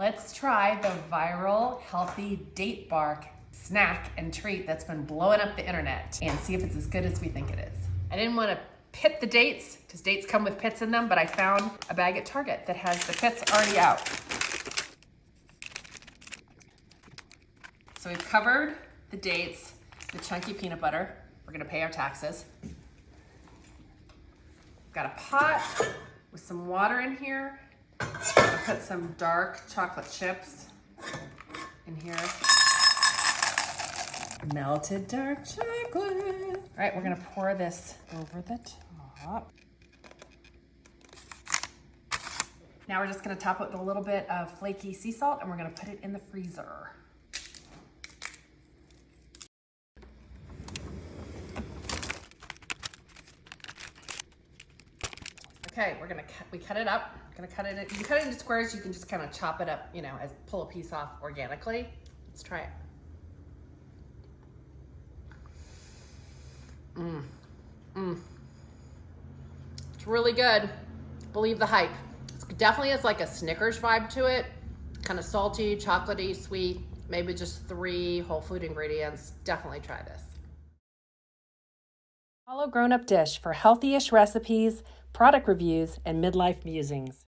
Let's try the viral healthy date bark snack and treat that's been blowing up the internet and see if it's as good as we think it is. I didn't want to pit the dates because dates come with pits in them, but I found a bag at Target that has the pits already out. So we've covered the dates, the chunky peanut butter. We're gonna pay our taxes. Got a pot with some water in here. I'll put some dark chocolate chips in here. Melted dark chocolate. All right, we're gonna pour this over the top. Now we're just gonna top it with a little bit of flaky sea salt and we're gonna put it in the freezer. Okay, we cut it up. You can cut it into squares. You can just kind of chop it up, you know, pull a piece off organically. Let's try it. It's really good. Believe the hype. It definitely has like a Snickers vibe to it. Kind of salty, chocolatey, sweet. Maybe just 3 whole food ingredients. Definitely try this. Follow Grown Up Dish for healthy-ish recipes, product reviews, and midlife musings.